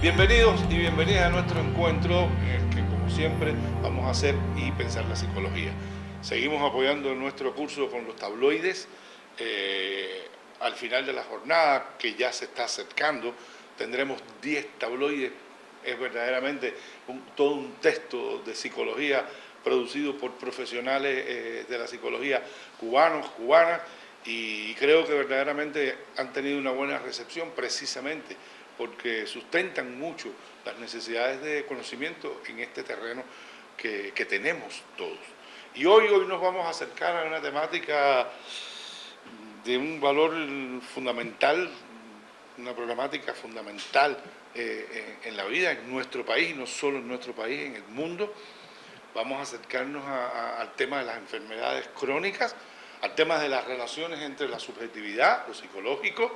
Bienvenidos y bienvenidas a nuestro encuentro en el que, como siempre, vamos a hacer y pensar la psicología. Seguimos apoyando nuestro curso con los tabloides. Al final de la jornada, que ya se está acercando, tendremos 10 tabloides. Es verdaderamente todo un texto de psicología producido por profesionales de la psicología cubanos, cubanas, y creo que verdaderamente han tenido una buena recepción precisamente porque sustentan mucho las necesidades de conocimiento en este terreno que tenemos todos. Y hoy nos vamos a acercar a una temática de un valor fundamental, una problemática fundamental en la vida, en nuestro país, no solo en nuestro país, en el mundo. Vamos a acercarnos al tema de las enfermedades crónicas, al tema de las relaciones entre la subjetividad, lo psicológico,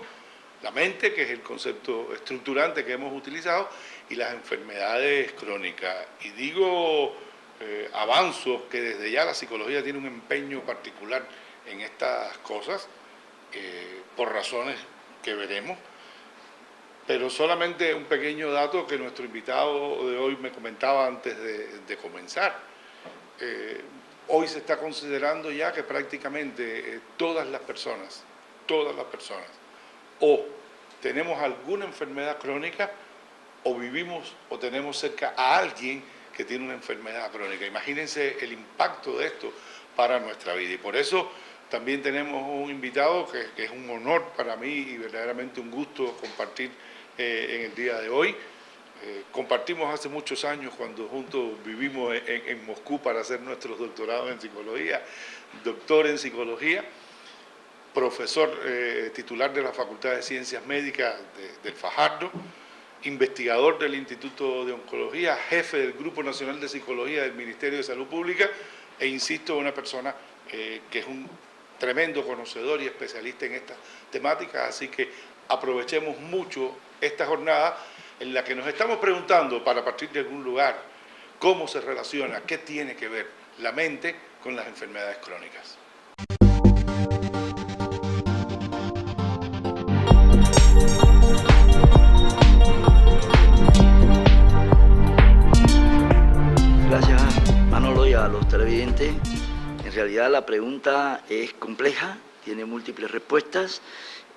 la mente, que es el concepto estructurante que hemos utilizado, y las enfermedades crónicas. Y digo, avanzo, que desde ya la psicología tiene un empeño particular en estas cosas, por razones que veremos, pero solamente un pequeño dato que nuestro invitado de hoy me comentaba antes de comenzar. Hoy se está considerando ya que prácticamente todas las personas, o tenemos alguna enfermedad crónica, o vivimos o tenemos cerca a alguien que tiene una enfermedad crónica. Imagínense el impacto de esto para nuestra vida. Y por eso también tenemos un invitado que es un honor para mí y verdaderamente un gusto compartir en el día de hoy. Compartimos hace muchos años cuando juntos vivimos en Moscú para hacer nuestros doctorados en psicología, doctor en psicología, profesor titular de la Facultad de Ciencias Médicas del Fajardo, investigador del Instituto de Oncología, jefe del Grupo Nacional de Psicología del Ministerio de Salud Pública, e insisto, una persona que es un tremendo conocedor y especialista en estas temáticas, así que aprovechemos mucho esta jornada en la que nos estamos preguntando, para partir de algún lugar, cómo se relaciona, qué tiene que ver la mente con las enfermedades crónicas. Gracias, Manolo, y a los televidentes. En realidad la pregunta es compleja, tiene múltiples respuestas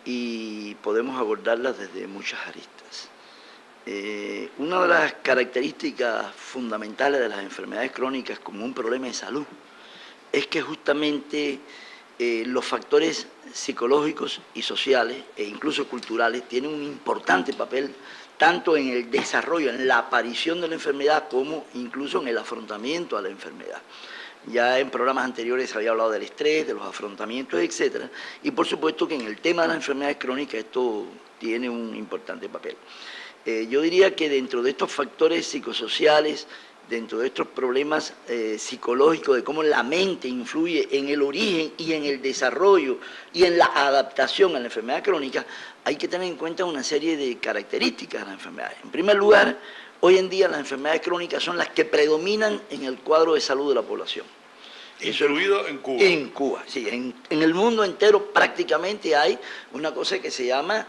y podemos abordarlas desde muchas aristas. Una de las características fundamentales de las enfermedades crónicas como un problema de salud es que justamente los factores psicológicos y sociales e incluso culturales tienen un importante papel tanto en el desarrollo, en la aparición de la enfermedad, como incluso en el afrontamiento a la enfermedad. Ya en programas anteriores se había hablado del estrés, de los afrontamientos, etc. Y por supuesto que en el tema de las enfermedades crónicas esto tiene un importante papel. Yo diría que dentro de estos factores psicosociales, dentro de estos problemas psicológicos, de cómo la mente influye en el origen y en el desarrollo y en la adaptación a la enfermedad crónica, hay que tener en cuenta una serie de características de las enfermedades. En primer lugar, hoy en día las enfermedades crónicas son las que predominan en el cuadro de salud de la población. Incluido en Cuba. En Cuba, sí. En el mundo entero prácticamente hay una cosa que se llama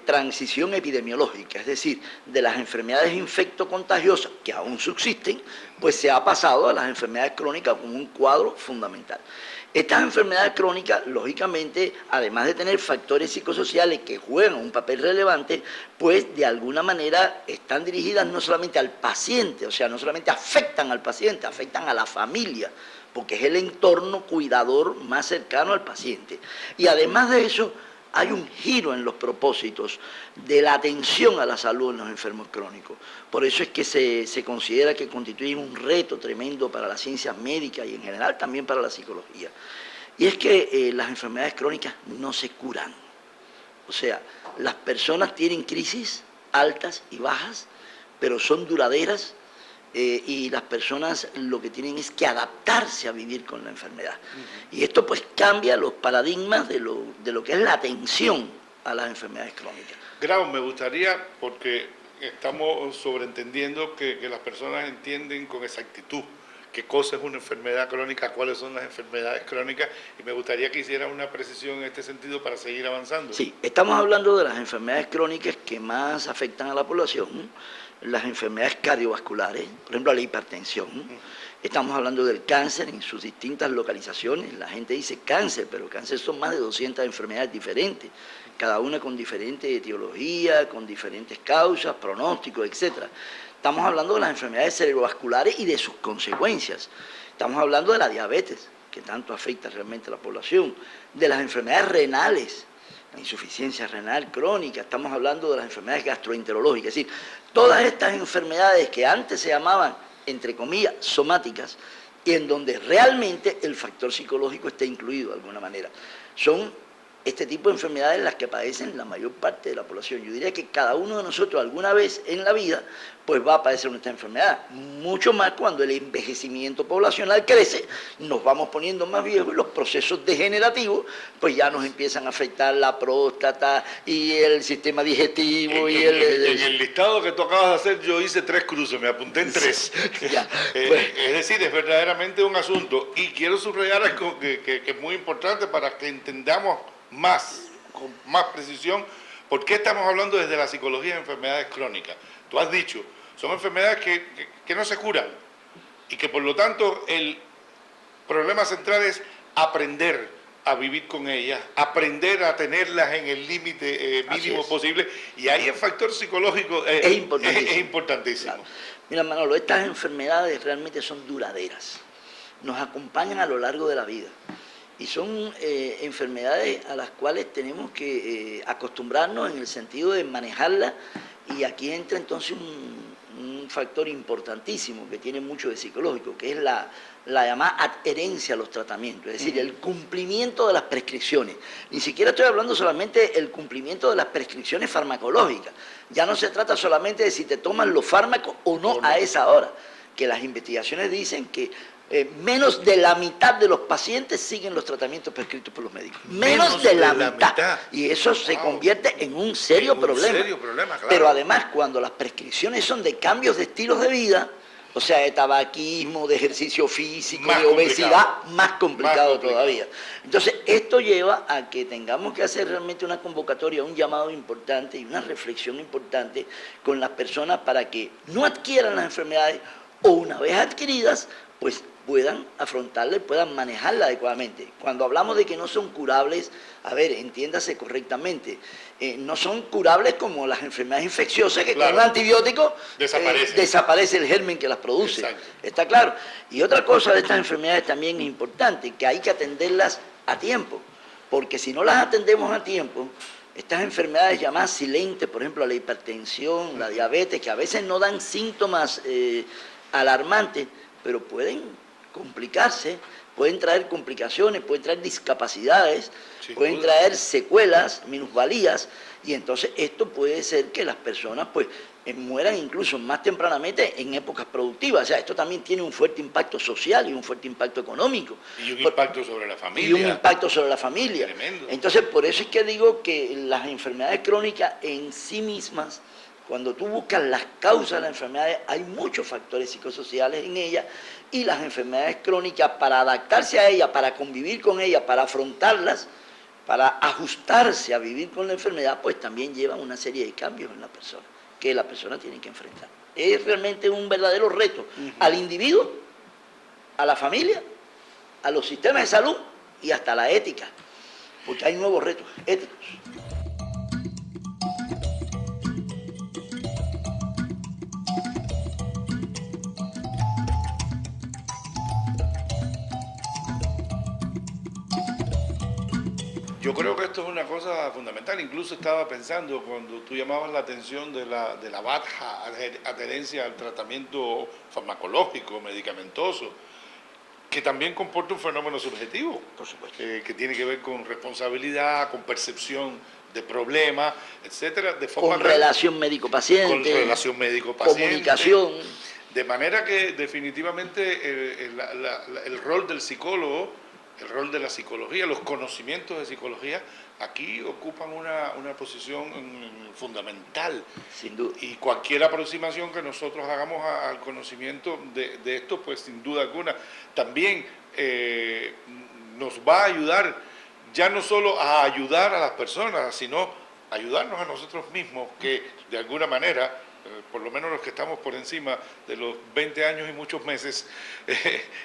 transición epidemiológica, es decir, de las enfermedades infectocontagiosas, que aún subsisten, pues se ha pasado a las enfermedades crónicas como un cuadro fundamental. Estas enfermedades crónicas, lógicamente, además de tener factores psicosociales que juegan un papel relevante, pues de alguna manera están dirigidas no solamente al paciente, o sea, no solamente afectan al paciente, afectan a la familia, porque es el entorno cuidador más cercano al paciente. Y además de eso, hay un giro en los propósitos de la atención a la salud en los enfermos crónicos. Por eso es que se considera que constituyen un reto tremendo para las ciencias médicas y en general también para la psicología. Y es que las enfermedades crónicas no se curan. O sea, las personas tienen crisis altas y bajas, pero son duraderas, y las personas lo que tienen es que adaptarse a vivir con la enfermedad. Y esto pues cambia los paradigmas de lo que es la atención a las enfermedades crónicas. Grau, me gustaría, porque estamos sobreentendiendo que las personas entienden con exactitud qué cosa es una enfermedad crónica, cuáles son las enfermedades crónicas, y me gustaría que hiciera una precisión en este sentido para seguir avanzando. Sí, estamos hablando de las enfermedades crónicas que más afectan a la población, las enfermedades cardiovasculares, por ejemplo la hipertensión. Estamos hablando del cáncer en sus distintas localizaciones. La gente dice cáncer, pero cáncer son más de 200 enfermedades diferentes, cada una con diferente etiología, con diferentes causas, pronósticos, etc. Estamos hablando de las enfermedades cerebrovasculares y de sus consecuencias. Estamos hablando de la diabetes, que tanto afecta realmente a la población, de las enfermedades renales, la insuficiencia renal crónica, estamos hablando de las enfermedades gastroenterológicas, es decir, todas estas enfermedades que antes se llamaban, entre comillas, somáticas, y en donde realmente el factor psicológico está incluido de alguna manera. Son este tipo de enfermedades las que padecen la mayor parte de la población. Yo diría que cada uno de nosotros alguna vez en la vida pues va a padecer nuestra enfermedad. Mucho más cuando el envejecimiento poblacional crece, nos vamos poniendo más viejos y los procesos degenerativos pues ya nos empiezan a afectar la próstata y el sistema digestivo. En el listado que tú acabas de hacer yo hice 3 cruces, me apunté en 3. Ya, es decir, es verdaderamente un asunto, y quiero subrayar algo que es muy importante para que entendamos con más precisión, ¿por qué estamos hablando desde la psicología de enfermedades crónicas? Tú has dicho, son enfermedades que no se curan y que por lo tanto el problema central es aprender a vivir con ellas, aprender a tenerlas en el límite mínimo posible, y ahí el factor psicológico es importantísimo. Claro. Mira, Manolo, estas enfermedades realmente son duraderas, nos acompañan a lo largo de la vida. Y son enfermedades a las cuales tenemos que acostumbrarnos en el sentido de manejarlas, y aquí entra entonces un factor importantísimo que tiene mucho de psicológico, que es la llamada adherencia a los tratamientos, es decir, el cumplimiento de las prescripciones. Ni siquiera estoy hablando solamente del cumplimiento de las prescripciones farmacológicas, ya no se trata solamente de si te toman los fármacos o no a esa hora, que las investigaciones dicen que menos de la mitad de los pacientes siguen los tratamientos prescritos por los médicos. Menos de la mitad. Y eso se convierte en un serio problema. Claro. Pero además, cuando las prescripciones son de cambios de estilos de vida, o sea, de tabaquismo, de ejercicio físico, de obesidad, más complicado todavía. Entonces, esto lleva a que tengamos que hacer realmente una convocatoria, un llamado importante y una reflexión importante con las personas para que no adquieran las enfermedades, o una vez adquiridas, pues puedan afrontarla y puedan manejarla adecuadamente. Cuando hablamos de que no son curables, a ver, entiéndase correctamente, no son curables como las enfermedades infecciosas que con un antibiótico desaparece el germen que las produce. Exacto. ¿Está claro? Y otra cosa de estas enfermedades también es importante, que hay que atenderlas a tiempo, porque si no las atendemos a tiempo, estas enfermedades llamadas silentes, por ejemplo la hipertensión, la diabetes, que a veces no dan síntomas alarmantes, pero pueden complicarse, pueden traer complicaciones, pueden traer discapacidades, pueden traer secuelas, minusvalías, y entonces esto puede ser que las personas pues mueran incluso más tempranamente en épocas productivas. O sea, esto también tiene un fuerte impacto social y un fuerte impacto económico. Y un impacto sobre la familia. Y un impacto sobre la familia. Tremendo. Entonces, por eso es que digo que las enfermedades crónicas en sí mismas, cuando tú buscas las causas de las enfermedades, hay muchos factores psicosociales en ellas, y las enfermedades crónicas, para adaptarse a ellas, para convivir con ellas, para afrontarlas, para ajustarse a vivir con la enfermedad, pues también llevan una serie de cambios en la persona, que la persona tiene que enfrentar. Es realmente un verdadero reto al individuo, a la familia, a los sistemas de salud y hasta la ética, porque hay nuevos retos éticos. Yo creo que esto es una cosa fundamental. Incluso estaba pensando cuando tú llamabas la atención de la baja adherencia al tratamiento farmacológico, medicamentoso, que también comporta un fenómeno subjetivo, Por supuesto. Que tiene que ver con responsabilidad, con percepción de problemas, etcétera, de forma Con relación médico-paciente. Con relación médico-paciente. Comunicación. De manera que definitivamente el rol del psicólogo el rol de la psicología, los conocimientos de psicología, aquí ocupan una posición fundamental. Sin duda. Y cualquier aproximación que nosotros hagamos al conocimiento de esto, pues sin duda alguna, también nos va a ayudar, ya no solo a ayudar a las personas, sino ayudarnos a nosotros mismos, que de alguna manera, por lo menos los que estamos por encima de los 20 años y muchos meses,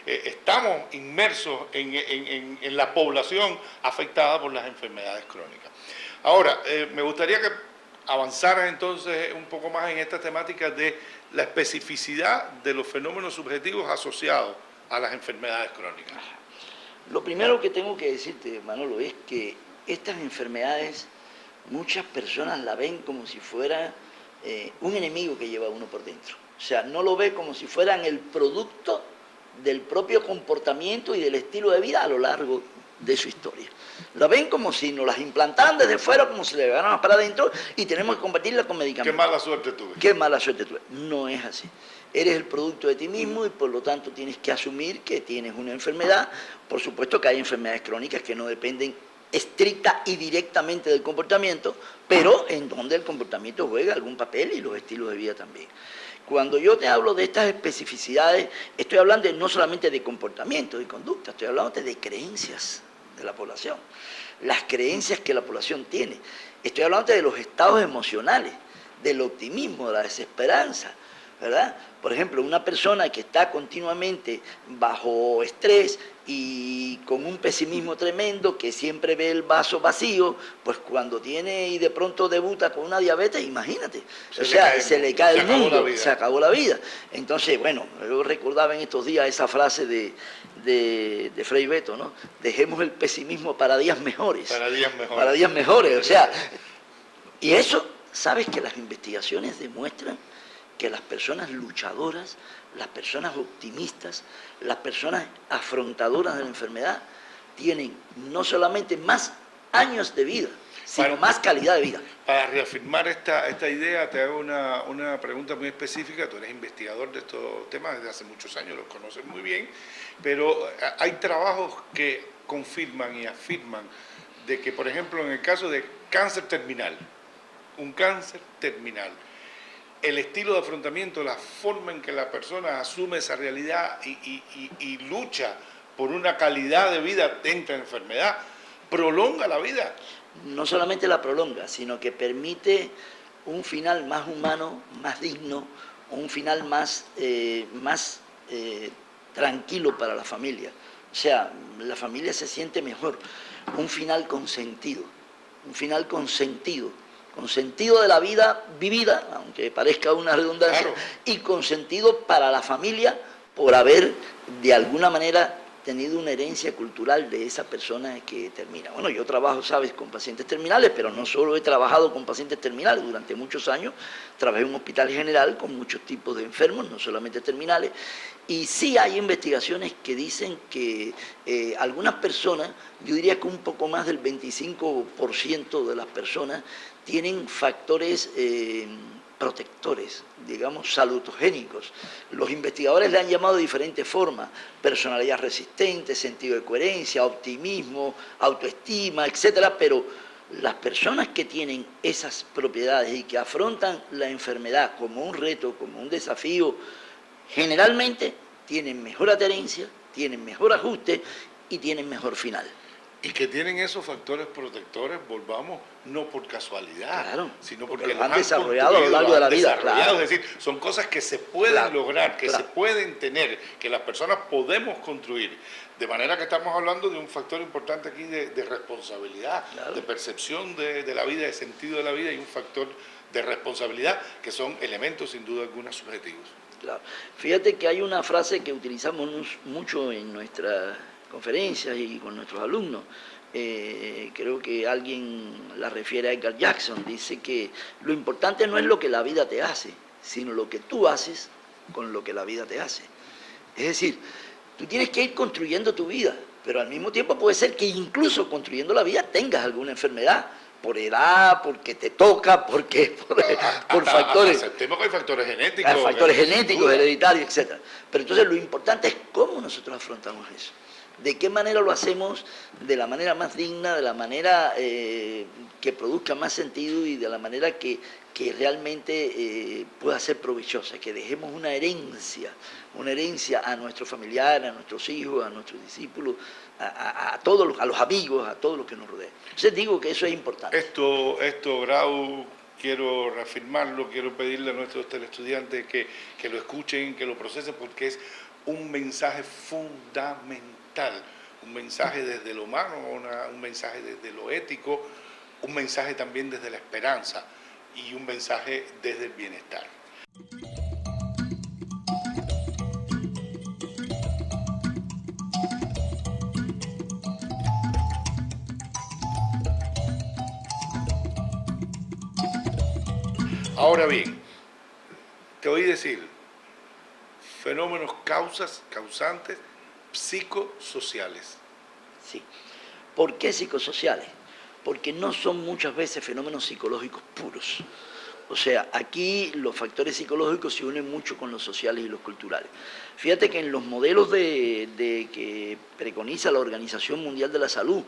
estamos inmersos en la población afectada por las enfermedades crónicas. Ahora, me gustaría que avanzaras entonces un poco más en esta temática de la especificidad de los fenómenos subjetivos asociados a las enfermedades crónicas. Lo primero que tengo que decirte, Manolo, es que estas enfermedades muchas personas la ven como si fuera un enemigo que lleva uno por dentro. O sea, no lo ve como si fueran el producto del propio comportamiento y del estilo de vida a lo largo de su historia. La ven como si nos las implantaran desde fuera, como si le llegaran para adentro y tenemos que combatirla con medicamentos. Qué mala suerte tuve. Qué mala suerte tuve. No es así. Eres el producto de ti mismo y por lo tanto tienes que asumir que tienes una enfermedad. Por supuesto que hay enfermedades crónicas que no dependen estricta y directamente del comportamiento, pero en donde el comportamiento juega algún papel y los estilos de vida también. Cuando yo te hablo de estas especificidades, estoy hablando no solamente de comportamiento y conducta, estoy hablando de creencias de la población, las creencias que la población tiene. Estoy hablando de los estados emocionales, del optimismo, de la desesperanza, ¿verdad? Por ejemplo, una persona que está continuamente bajo estrés y con un pesimismo tremendo, que siempre ve el vaso vacío, pues cuando tiene y de pronto debuta con una diabetes, imagínate, se le cae el mundo, se acabó la vida. Entonces, bueno, yo recordaba en estos días esa frase de Frei Beto, ¿no? Dejemos el pesimismo para días mejores. Para días mejores. Para días mejores, o sea, y eso, ¿sabes que las investigaciones demuestran que las personas luchadoras, las personas optimistas, las personas afrontadoras de la enfermedad tienen no solamente más años de vida, sino más calidad de vida? Para reafirmar esta idea, te hago una pregunta muy específica. Tú eres investigador de estos temas desde hace muchos años, los conoces muy bien, pero hay trabajos que confirman y afirman de que, por ejemplo, en el caso de cáncer terminal, un cáncer terminal, el estilo de afrontamiento, la forma en que la persona asume esa realidad y lucha por una calidad de vida dentro de la enfermedad, prolonga la vida. No solamente la prolonga, sino que permite un final más humano, más digno, un final más tranquilo para la familia. O sea, la familia se siente mejor, un final con sentido, con sentido de la vida vivida, aunque parezca una redundancia, claro, y con sentido para la familia por haber de alguna manera tenido una herencia cultural de esa persona que termina. Bueno, yo trabajo, sabes, con pacientes terminales, pero no solo he trabajado con pacientes terminales, durante muchos años trabajé en un hospital general con muchos tipos de enfermos, no solamente terminales, y sí hay investigaciones que dicen que algunas personas, yo diría que un poco más del 25% de las personas tienen factores protectores, digamos, salutogénicos. Los investigadores le han llamado de diferentes formas: personalidad resistente, sentido de coherencia, optimismo, autoestima, etcétera, pero las personas que tienen esas propiedades y que afrontan la enfermedad como un reto, como un desafío, generalmente tienen mejor adherencia, tienen mejor ajuste y tienen mejor final. Y que tienen esos factores protectores, volvamos, no por casualidad, claro, sino porque los han desarrollado a lo largo de la vida. Claro. Es decir, son cosas que se pueden lograr, que se pueden tener, que las personas podemos construir. De manera que estamos hablando de un factor importante aquí de responsabilidad, de percepción de la vida, de sentido de la vida, y un factor de responsabilidad que son elementos sin duda alguna subjetivos. Claro. Fíjate que hay una frase que utilizamos mucho en nuestras conferencias y con nuestros alumnos. Creo que alguien la refiere a Edgar Jackson, dice que lo importante no es lo que la vida te hace, sino lo que tú haces con lo que la vida te hace. Es decir, tú tienes que ir construyendo tu vida, pero al mismo tiempo puede ser que incluso construyendo la vida tengas alguna enfermedad, por edad, porque te toca, por factores. Aceptemos que hay factores genéticos. Hay factores genéticos, hereditarios, etc. Pero entonces lo importante es cómo nosotros afrontamos eso. ¿De qué manera lo hacemos? De la manera más digna, de la manera que produzca más sentido y de la manera que realmente pueda ser provechosa, que dejemos una herencia a nuestros familiares, a nuestros hijos, a nuestros discípulos, a todos, a los amigos, a todos los que nos rodean. Entonces digo que eso es importante. Esto Grau, quiero reafirmarlo, quiero pedirle a nuestros teleestudiantes que lo escuchen, que lo procesen, porque es un mensaje fundamental, un mensaje desde lo humano, un mensaje desde lo ético, un mensaje también desde la esperanza y un mensaje desde el bienestar. Ahora bien, te oí decir fenómenos causantes psicosociales. Sí. ¿Por qué psicosociales? Porque no son muchas veces fenómenos psicológicos puros. O sea, aquí los factores psicológicos se unen mucho con los sociales y los culturales. Fíjate que en los modelos que preconiza la Organización Mundial de la Salud,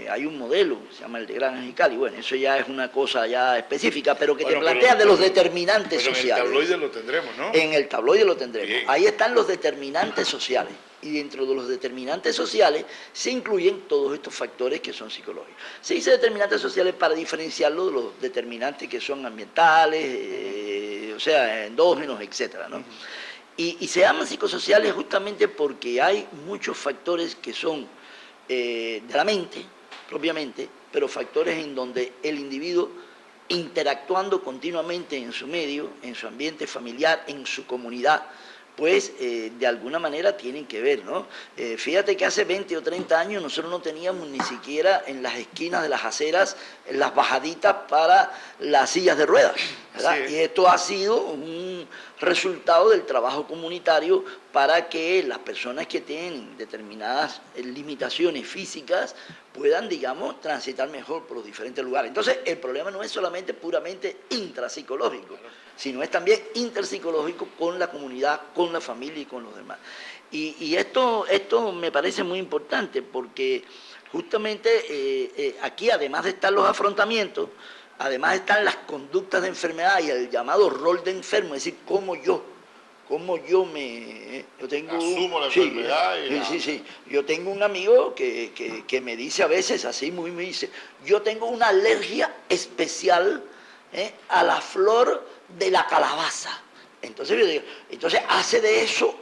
hay un modelo, se llama el de Granja y Cali, bueno, eso ya es una cosa ya específica, pero que te plantea de los determinantes sociales. En el tabloide lo tendremos, ¿no? En el tabloide lo tendremos. Bien. Ahí están los determinantes sociales. Y dentro de los determinantes sociales se incluyen todos estos factores que son psicológicos. Se dice determinantes sociales para diferenciarlo de los determinantes que son ambientales, o sea, endógenos, etcétera, ¿no? Y se llaman psicosociales justamente porque hay muchos factores que son de la mente, propiamente, pero factores en donde el individuo, interactuando continuamente en su medio, en su ambiente familiar, en su comunidad, pues de alguna manera tienen que ver, ¿no? Fíjate que hace 20 o 30 años nosotros no teníamos ni siquiera en las esquinas de las aceras las bajaditas para las sillas de ruedas, ¿verdad? Y esto ha sido un resultado del trabajo comunitario para que las personas que tienen determinadas limitaciones físicas puedan, digamos, transitar mejor por los diferentes lugares. Entonces, el problema no es solamente puramente intrapsicológico, sino es también interpsicológico con la comunidad, con la familia y con los demás. Y esto me parece muy importante porque justamente aquí, además de estar los afrontamientos, además están las conductas de enfermedad y el llamado rol de enfermo, es decir, cómo yo tengo... Asumo la enfermedad. Sí. Yo tengo un amigo que me dice a veces así, me dice, yo tengo una alergia especial a la flor de la calabaza. Entonces yo digo, hace de eso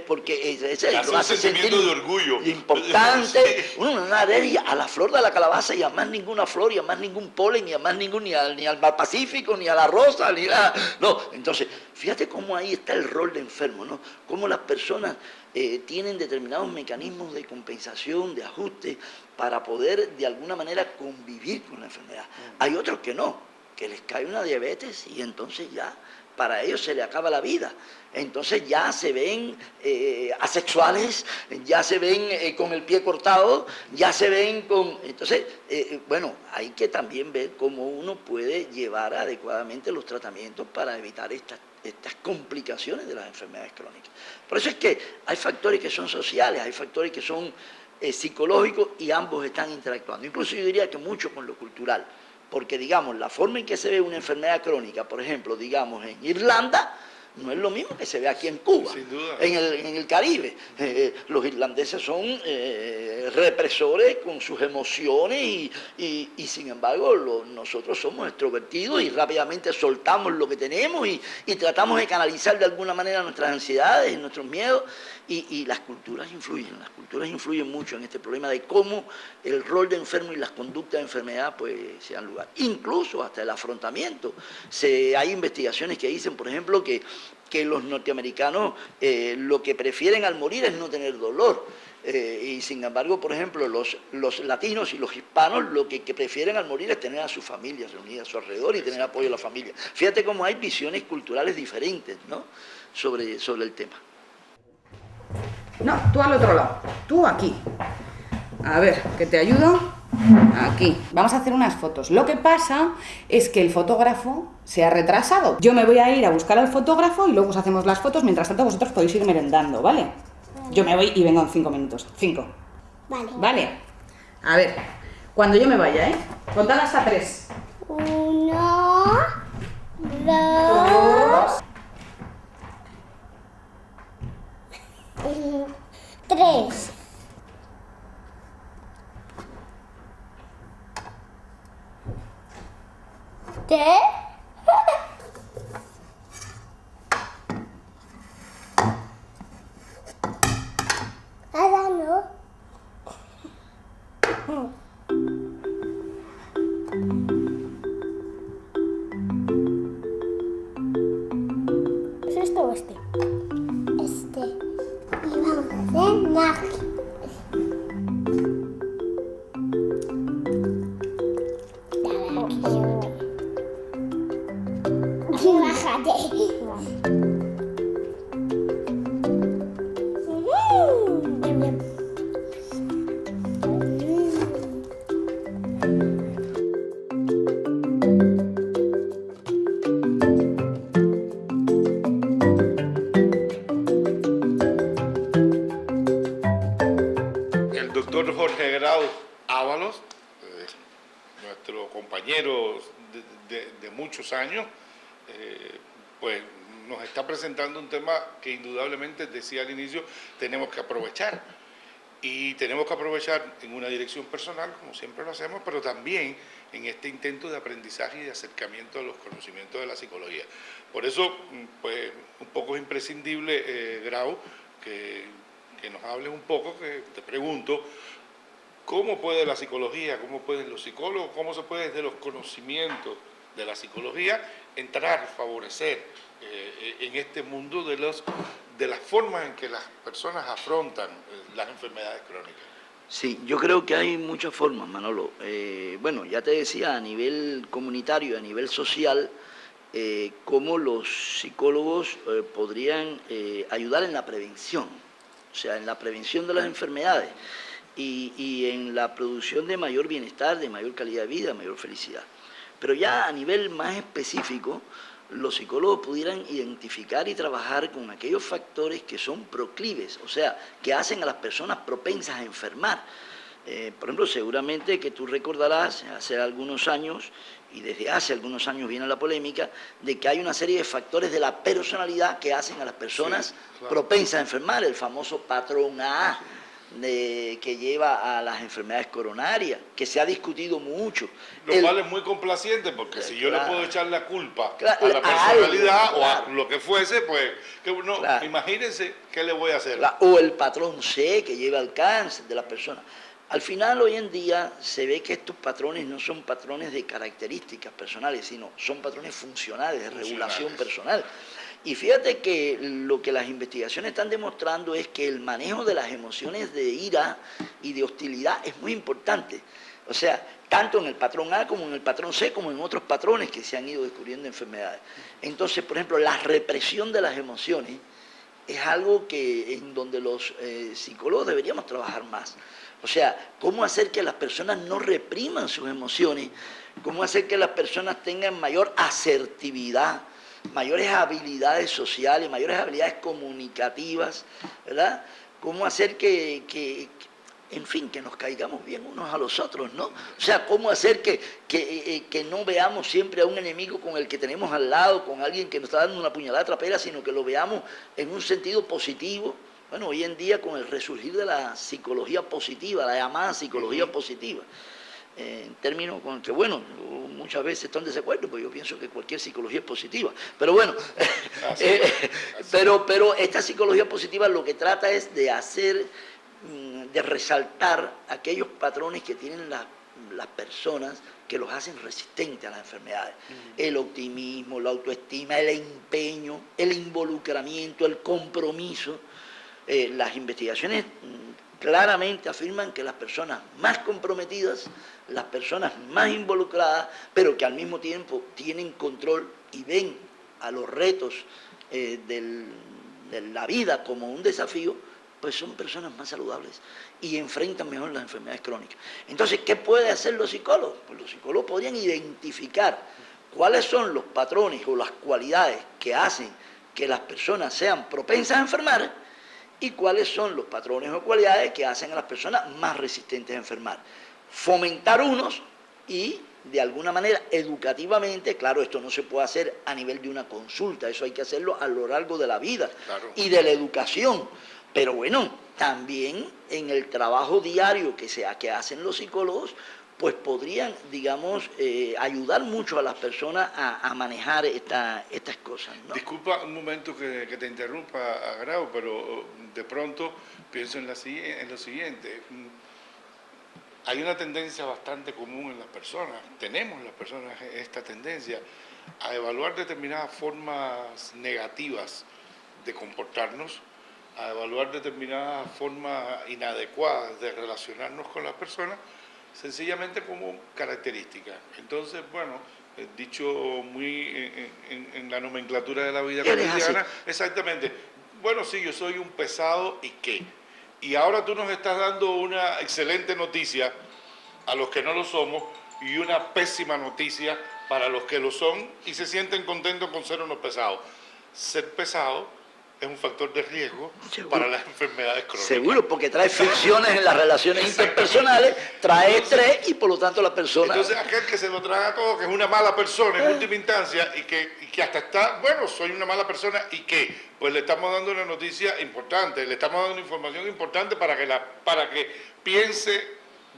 porque lo hace sentir de orgullo importante, una alergia a la flor de la calabaza y a más ninguna flor y a más ningún polen y a más ni al mar Pacífico ni a la rosa ni nada. No, entonces fíjate cómo ahí está el rol de enfermo, ¿no? Cómo las personas tienen determinados mecanismos de compensación, de ajuste para poder de alguna manera convivir con la enfermedad. Hay otros que no, que les cae una diabetes y entonces ya para ellos se le acaba la vida. Entonces ya se ven asexuales, ya se ven con el pie cortado, ya se ven con... Entonces, bueno, hay que también ver cómo uno puede llevar adecuadamente los tratamientos para evitar estas complicaciones de las enfermedades crónicas. Por eso es que hay factores que son sociales, hay factores que son psicológicos y ambos están interactuando. Incluso yo diría que mucho con lo cultural. Porque, digamos, la forma en que se ve una enfermedad crónica, por ejemplo, digamos, en Irlanda, no es lo mismo que se ve aquí en Cuba, sin duda. En el Caribe. Los irlandeses son represores con sus emociones y sin embargo nosotros somos extrovertidos y rápidamente soltamos lo que tenemos y tratamos de canalizar de alguna manera nuestras ansiedades y nuestros miedos y las culturas influyen mucho en este problema de cómo el rol de enfermo y las conductas de enfermedad pues se dan lugar. Incluso hasta el afrontamiento. Hay investigaciones que dicen, por ejemplo, que los norteamericanos lo que prefieren al morir es no tener dolor. Y sin embargo, por ejemplo, los latinos y los hispanos lo que prefieren al morir es tener a sus familias reunidas a su alrededor y tener apoyo de la familia. Fíjate cómo hay visiones culturales diferentes, ¿no? sobre el tema. No, tú al otro lado, tú aquí. A ver, que te ayudo. Aquí, vamos a hacer unas fotos. Lo que pasa es que el fotógrafo se ha retrasado. Yo me voy a ir a buscar al fotógrafo y luego os hacemos las fotos. Mientras tanto vosotros podéis ir merendando, ¿vale? Yo me voy y vengo en 5 minutos. 5. Vale. Vale. A ver, cuando yo me vaya, ¿eh? Contad hasta 3. 1, 2, 3. ¿Qué? Ahora no. ¿Es este o este? Este. Y vamos a hacer magia. Bájate. Bien, bien. El doctor Jorge Grau Ábalos, nuestro compañero de muchos años, pues nos está presentando un tema que indudablemente, decía al inicio, tenemos que aprovechar. Y tenemos que aprovechar en una dirección personal, como siempre lo hacemos, pero también en este intento de aprendizaje y de acercamiento a los conocimientos de la psicología. Por eso, pues, un poco es imprescindible, Grau, que nos hables un poco, que te pregunto, ¿cómo puede la psicología, cómo pueden los psicólogos, cómo se puede desde los conocimientos de la psicología entrar, favorecer en este mundo de las formas en que las personas afrontan las enfermedades crónicas? Sí, yo creo que hay muchas formas, Manolo. Bueno, ya te decía, a nivel comunitario, a nivel social, cómo los psicólogos podrían ayudar en la prevención, o sea, en la prevención de las enfermedades y en la producción de mayor bienestar, de mayor calidad de vida, mayor felicidad. Pero ya a nivel más específico, los psicólogos pudieran identificar y trabajar con aquellos factores que son proclives, o sea, que hacen a las personas propensas a enfermar. Por ejemplo, seguramente que tú recordarás hace algunos años, y desde hace algunos años viene la polémica, de que hay una serie de factores de la personalidad que hacen a las personas Sí, claro, propensas a enfermar, el famoso patrón A, que lleva a las enfermedades coronarias, que se ha discutido mucho. Lo cual es muy complaciente, porque si yo le Claro. puedo echar la culpa Claro, a la personalidad algo, o a claro. lo que fuese, pues, que uno, Claro. imagínense qué le voy a hacer. O el patrón C que lleva al cáncer de la persona. Al final, hoy en día, se ve que estos patrones no son patrones de características personales, sino son patrones funcionales, de regulación personal. Y fíjate que lo que las investigaciones están demostrando es que el manejo de las emociones de ira y de hostilidad es muy importante. O sea, tanto en el patrón A como en el patrón C, como en otros patrones que se han ido descubriendo enfermedades. Entonces, por ejemplo, la represión de las emociones es algo en donde los psicólogos deberíamos trabajar más. O sea, cómo hacer que las personas no repriman sus emociones, cómo hacer que las personas tengan mayor asertividad, mayores habilidades sociales, mayores habilidades comunicativas, ¿verdad? Cómo hacer en fin, que nos caigamos bien unos a los otros, ¿no? O sea, cómo hacer que no veamos siempre a un enemigo con el que tenemos al lado, con alguien que nos está dando una puñalada trapera, sino que lo veamos en un sentido positivo. Bueno, hoy en día con el resurgir de la psicología positiva, la llamada psicología positiva, en términos con que, bueno, muchas veces están en desacuerdo, porque yo pienso que cualquier psicología es positiva, pero bueno, pero esta psicología positiva lo que trata es de hacer, de resaltar aquellos patrones que tienen las personas que los hacen resistentes a las enfermedades. El optimismo, la autoestima, el empeño, el involucramiento, el compromiso. Las investigaciones claramente afirman que las personas más comprometidas, las personas más involucradas, pero que al mismo tiempo tienen control y ven a los retos de la vida como un desafío, pues son personas más saludables y enfrentan mejor las enfermedades crónicas. Entonces, ¿qué pueden hacer los psicólogos? Pues los psicólogos podrían identificar cuáles son los patrones o las cualidades que hacen que las personas sean propensas a enfermar y cuáles son los patrones o cualidades que hacen a las personas más resistentes a enfermar. Fomentar unos y, de alguna manera, educativamente, claro, esto no se puede hacer a nivel de una consulta, eso hay que hacerlo a lo largo de la vida y de la educación. Pero bueno, también en el trabajo diario que hacen los psicólogos, pues podrían, digamos, ayudar mucho a las personas a manejar estas cosas, ¿no? Disculpa un momento que te interrumpa, Grau, pero de pronto pienso en lo siguiente. Hay una tendencia bastante común en las personas, tenemos las personas esta tendencia a evaluar determinadas formas negativas de comportarnos, a evaluar determinadas formas inadecuadas de relacionarnos con las personas, sencillamente como características. Entonces, bueno, dicho muy en la nomenclatura de la vida cotidiana, exactamente, bueno, sí, yo soy un pesado y qué. Y ahora tú nos estás dando una excelente noticia a los que no lo somos y una pésima noticia para los que lo son y se sienten contentos con ser unos pesados. Ser pesado es un factor de riesgo para las enfermedades crónicas. Seguro, porque trae fricciones en las relaciones interpersonales, trae estrés y por lo tanto la persona... Entonces aquel que se lo traga todo, que es una mala persona en última instancia y que hasta está, bueno, soy una mala persona y que, pues le estamos dando una noticia importante, le estamos dando una información importante para que piense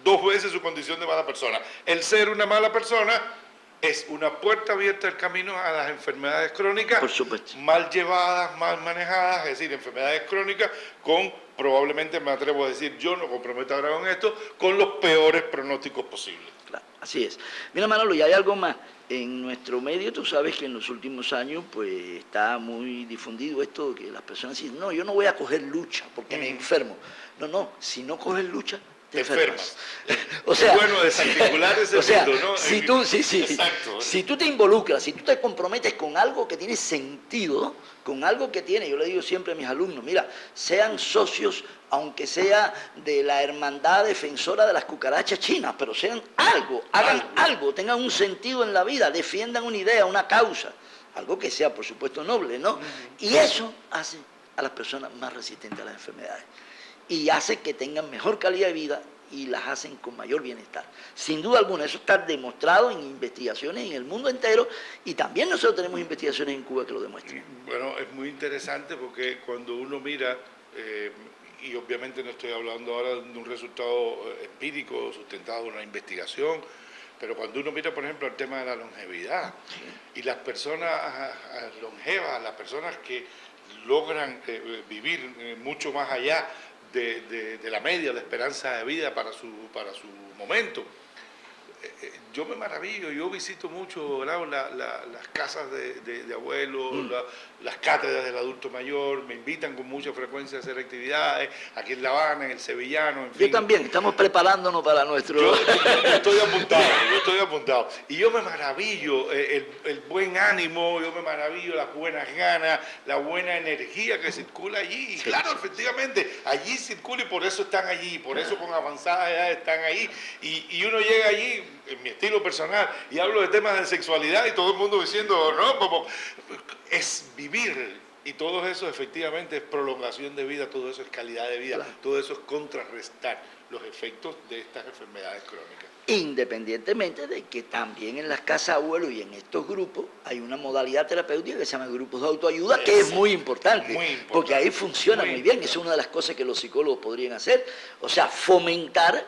2 veces su condición de mala persona. El ser una mala persona es una puerta abierta al camino a las enfermedades crónicas, por supuesto, mal llevadas, mal manejadas, es decir, enfermedades crónicas con, probablemente me atrevo a decir, yo no comprometo a Grau en esto, con los peores pronósticos posibles. Claro, así es. Mira, Manolo, y hay algo más. En nuestro medio, tú sabes que en los últimos años, pues está muy difundido esto de que las personas dicen, no, yo no voy a coger lucha porque me enfermo. No, si no coges lucha, te enfermas. O sea, bueno, desarticular ese mundo, ¿no? Si tú te involucras, si tú te comprometes con algo que tiene sentido, con algo que tiene, yo le digo siempre a mis alumnos, mira, sean socios, aunque sea de la hermandad defensora de las cucarachas chinas, pero sean algo, hagan algo, tengan un sentido en la vida, defiendan una idea, una causa, algo que sea, por supuesto, noble, ¿no? Y eso hace a las personas más resistentes a las enfermedades. Y hace que tengan mejor calidad de vida y las hacen con mayor bienestar. Sin duda alguna, eso está demostrado en investigaciones en el mundo entero y también nosotros tenemos investigaciones en Cuba que lo demuestran. Bueno, es muy interesante porque cuando uno mira, y obviamente no estoy hablando ahora de un resultado empírico sustentado en una investigación, pero cuando uno mira, por ejemplo, el tema de la longevidad y las personas longevas, las personas que logran vivir mucho más allá de la media, la esperanza de vida para su momento. Yo me maravillo, yo visito mucho las casas de abuelos, las cátedras del adulto mayor, me invitan con mucha frecuencia a hacer actividades, aquí en La Habana, en el Sevillano, en fin. Yo también, estamos preparándonos para nuestro... Yo estoy apuntado. Y yo me maravillo el buen ánimo, yo me maravillo las buenas ganas, la buena energía que circula allí. Y claro, efectivamente, allí circula y por eso están allí, por eso con avanzada edad están ahí. Y uno llega allí, en mi estilo personal, y hablo de temas de sexualidad y todo el mundo diciendo, no, como es vivir. Y todo eso efectivamente es prolongación de vida, todo eso es calidad de vida, todo eso es contrarrestar los efectos de estas enfermedades crónicas. Independientemente de que también en las casas abuelos y en estos grupos hay una modalidad terapéutica que se llama grupos de autoayuda, que es muy importante, porque ahí funciona muy bien, es una de las cosas que los psicólogos podrían hacer, o sea, fomentar,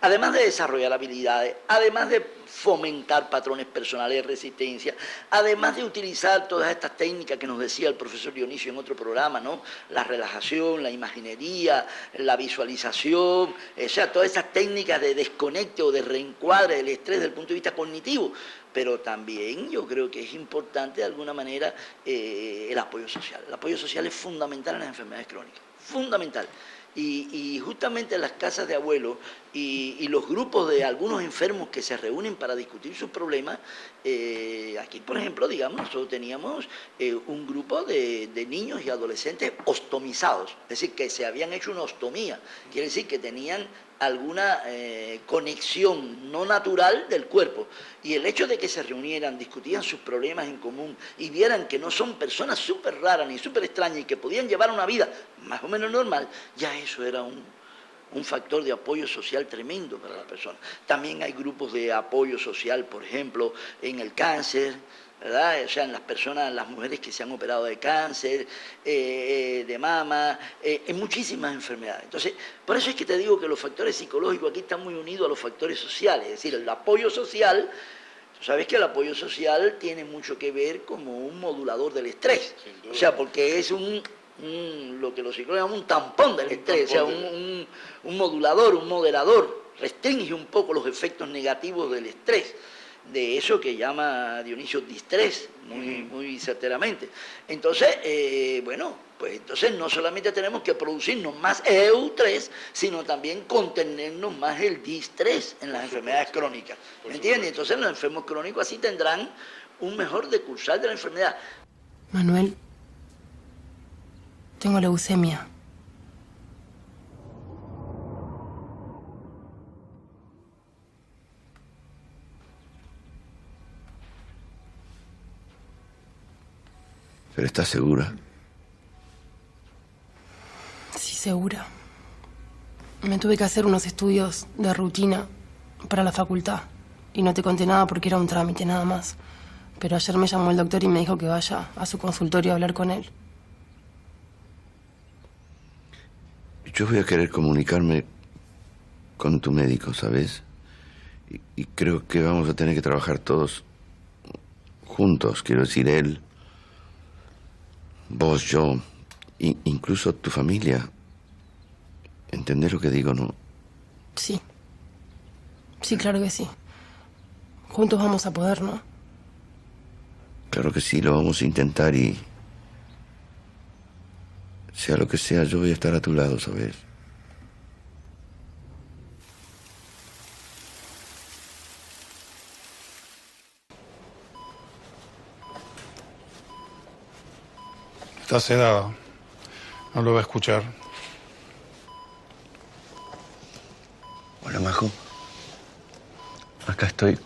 además de desarrollar habilidades, además de fomentar patrones personales de resistencia, además de utilizar todas estas técnicas que nos decía el profesor Dionisio en otro programa, ¿no? La relajación, la imaginería, la visualización, o sea, todas esas técnicas de desconecte o de reencuadre del estrés desde el punto de vista cognitivo, pero también yo creo que es importante de alguna manera el apoyo social. El apoyo social es fundamental en las enfermedades crónicas, fundamental. Y justamente en las casas de abuelos y los grupos de algunos enfermos que se reúnen para discutir sus problemas, aquí por ejemplo, digamos, nosotros teníamos un grupo de niños y adolescentes ostomizados, es decir, que se habían hecho una ostomía, quiere decir que tenían alguna conexión no natural del cuerpo. Y el hecho de que se reunieran, discutían sus problemas en común y vieran que no son personas súper raras ni súper extrañas y que podían llevar una vida más o menos normal, ya eso era un factor de apoyo social tremendo para la persona. También hay grupos de apoyo social, por ejemplo, en el cáncer, ¿verdad? O sea, en las personas, las mujeres que se han operado de cáncer, de mama, en muchísimas enfermedades. Entonces, por eso es que te digo que los factores psicológicos aquí están muy unidos a los factores sociales, es decir, el apoyo social. Tú sabes que el apoyo social tiene mucho que ver como un modulador del estrés, o sea, porque es lo que los psicólogos llaman un tampón del estrés, o sea, un modulador, un moderador, restringe un poco los efectos negativos del estrés, de eso que llama Dionisio distrés, muy certeramente. Entonces, bueno, pues entonces no solamente tenemos que producirnos más eustrés, sino también contenernos más el distrés en las enfermedades crónicas, ¿me entiendes? Entonces los enfermos crónicos así tendrán un mejor decursar de la enfermedad. Manuel, tengo leucemia. ¿Pero estás segura? Sí, segura. Me tuve que hacer unos estudios de rutina para la facultad. Y no te conté nada porque era un trámite nada más. Pero ayer me llamó el doctor y me dijo que vaya a su consultorio a hablar con él. Yo voy a querer comunicarme con tu médico, ¿sabes? Y creo que vamos a tener que trabajar todos juntos. Quiero decir, él, vos, yo, incluso tu familia. ¿Entendés lo que digo, no? Sí. Sí, claro que sí. Juntos vamos a poder, ¿no? Claro que sí, lo vamos a intentar y... sea lo que sea, yo voy a estar a tu lado, ¿sabes? Está sedado. No lo va a escuchar. Hola, Majo. Acá estoy,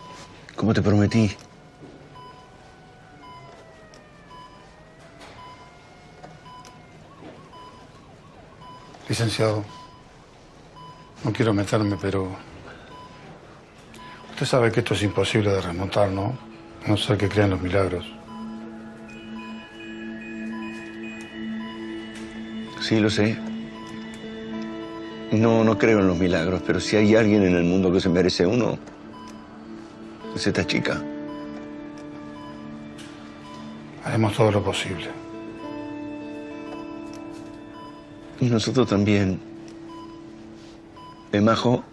como te prometí. Licenciado, no quiero meterme, pero... Usted sabe que esto es imposible de remontar, ¿no? A no ser que crean los milagros. Sí, lo sé. No creo en los milagros, pero si hay alguien en el mundo que se merece uno, es esta chica. Haremos todo lo posible. Y nosotros también. Majo.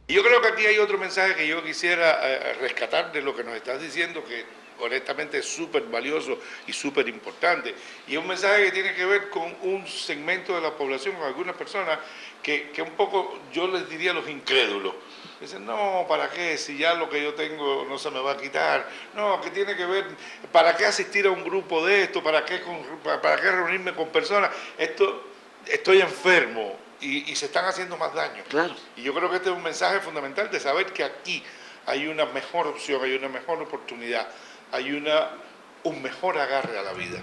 Y yo creo que aquí hay otro mensaje que yo quisiera rescatar de lo que nos estás diciendo, que honestamente es súper valioso y súper importante. Y es un mensaje que tiene que ver con un segmento de la población, con algunas personas que un poco, yo les diría los incrédulos. Dicen, no, ¿para qué? Si ya lo que yo tengo no se me va a quitar. No, ¿qué tiene que ver? ¿Para qué asistir a un grupo de esto? ¿Para qué reunirme con personas? Estoy enfermo y se están haciendo más daño. Claro. Y yo creo que este es un mensaje fundamental de saber que aquí hay una mejor opción, hay una mejor oportunidad, hay un mejor agarre a la vida.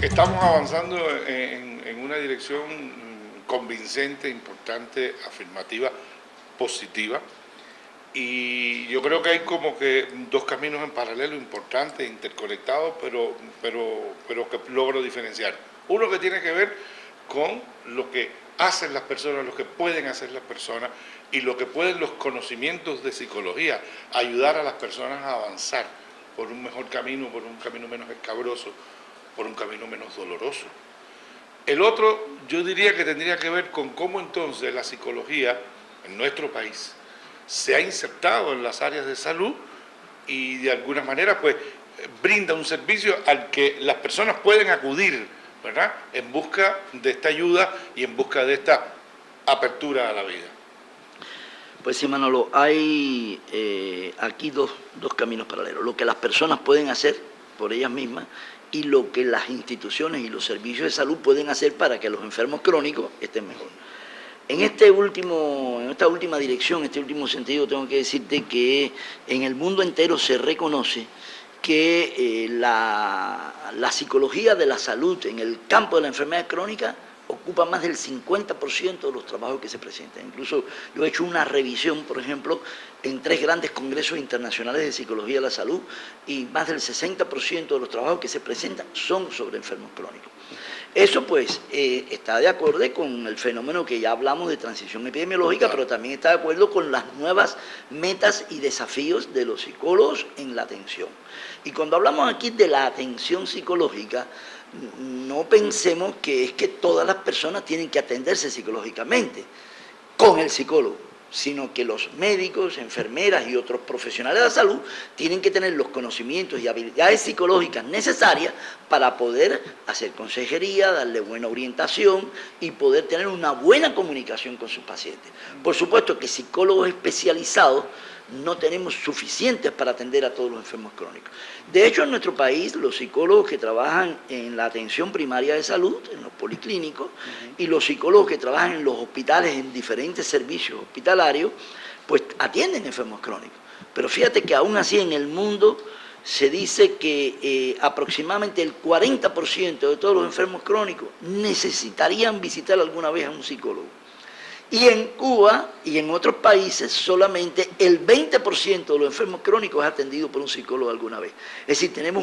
Estamos avanzando en una dirección convincente, importante, afirmativa, positiva. Y yo creo que hay como que dos caminos en paralelo importantes, interconectados, pero que logro diferenciar. Uno que tiene que ver con lo que hacen las personas, lo que pueden hacer las personas y lo que pueden los conocimientos de psicología ayudar a las personas a avanzar por un mejor camino, por un camino menos escabroso, por un camino menos doloroso. El otro, yo diría que tendría que ver con cómo entonces la psicología en nuestro país se ha insertado en las áreas de salud y de alguna manera pues brinda un servicio al que las personas pueden acudir, ¿verdad?, en busca de esta ayuda y en busca de esta apertura a la vida. Pues sí, Manolo, hay aquí dos caminos paralelos. Lo que las personas pueden hacer por ellas mismas y lo que las instituciones y los servicios de salud pueden hacer para que los enfermos crónicos estén mejor. En esta última dirección, en este último sentido, tengo que decirte que en el mundo entero se reconoce que la psicología de la salud en el campo de la enfermedad crónica ocupa más del 50% de los trabajos que se presentan. Incluso yo he hecho una revisión, por ejemplo, en 3 grandes congresos internacionales de psicología de la salud y más del 60% de los trabajos que se presentan son sobre enfermos crónicos. Eso pues está de acuerdo con el fenómeno que ya hablamos de transición epidemiológica, pero también está de acuerdo con las nuevas metas y desafíos de los psicólogos en la atención. Y cuando hablamos aquí de la atención psicológica, no pensemos que es que todas las personas tienen que atenderse psicológicamente con el psicólogo, sino que los médicos, enfermeras y otros profesionales de la salud tienen que tener los conocimientos y habilidades psicológicas necesarias para poder hacer consejería, darle buena orientación y poder tener una buena comunicación con sus pacientes. Por supuesto que psicólogos especializados no tenemos suficientes para atender a todos los enfermos crónicos. De hecho, en nuestro país, los psicólogos que trabajan en la atención primaria de salud, en los policlínicos, y los psicólogos que trabajan en los hospitales, en diferentes servicios hospitalarios, pues atienden enfermos crónicos. Pero fíjate que aún así en el mundo se dice que aproximadamente el 40% de todos los enfermos crónicos necesitarían visitar alguna vez a un psicólogo. Y en Cuba y en otros países solamente el 20% de los enfermos crónicos es atendido por un psicólogo alguna vez. Es decir, tenemos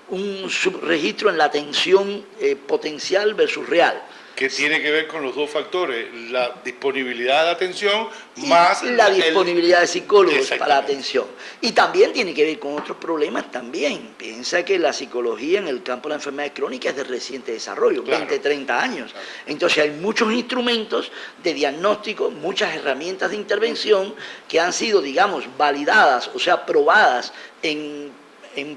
un subregistro en la atención potencial versus real. Que tiene que ver con los dos factores, la disponibilidad de atención más la disponibilidad de psicólogos para la atención. Y también tiene que ver con otros problemas también. Piensa que la psicología en el campo de la enfermedad crónica es de reciente desarrollo, claro, 20, 30 años. Claro. Entonces hay muchos instrumentos de diagnóstico, muchas herramientas de intervención que han sido, digamos, validadas, o sea, probadas en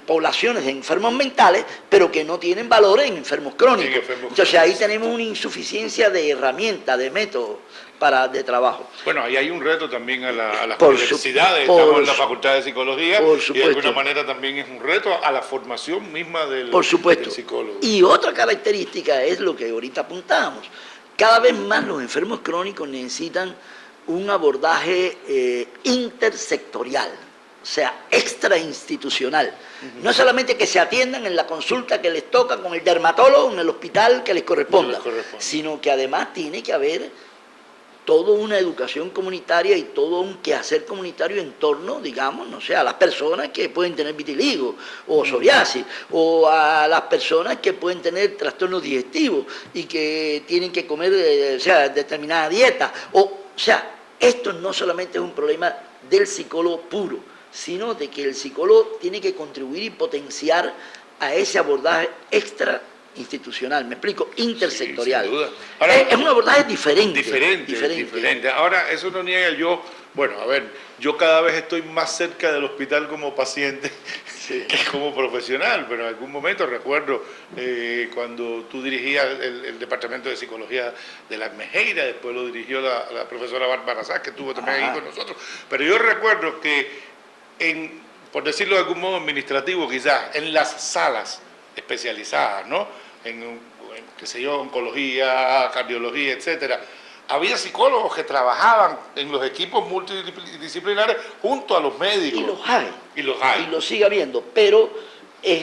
poblaciones de enfermos mentales, pero que no tienen valores en enfermos crónicos. Entonces ahí tenemos una insuficiencia de herramientas, de métodos de trabajo. Bueno, ahí hay un reto también a las universidades, estamos en la Facultad de Psicología, y de alguna manera también es un reto a la formación misma del psicólogo. Y otra característica es lo que ahorita apuntábamos. Cada vez más los enfermos crónicos necesitan un abordaje intersectorial, o sea, extrainstitucional. No solamente que se atiendan en la consulta que les toca con el dermatólogo en el hospital que les corresponda, sino que además tiene que haber toda una educación comunitaria y todo un quehacer comunitario en torno, digamos, no sé, a las personas que pueden tener vitiligo o psoriasis, o a las personas que pueden tener trastornos digestivos y que tienen que comer determinada dieta. O sea, esto no solamente es un problema del psicólogo puro, sino de que el psicólogo tiene que contribuir y potenciar a ese abordaje extrainstitucional, me explico, intersectorial. Sí, sin duda. Ahora, es un abordaje diferente. Diferente. Ahora, eso no niega yo, bueno, a ver, yo cada vez estoy más cerca del hospital como paciente que como profesional, pero en algún momento recuerdo cuando tú dirigías el Departamento de Psicología de la Mejeira, después lo dirigió la profesora Bárbara Sá, que estuvo también ahí con nosotros, pero yo recuerdo que por decirlo de algún modo administrativo quizás, en las salas especializadas, ¿no? Qué sé yo, oncología, cardiología, etcétera, había psicólogos que trabajaban en los equipos multidisciplinares junto a los médicos. Y los hay. Y los sigue habiendo, pero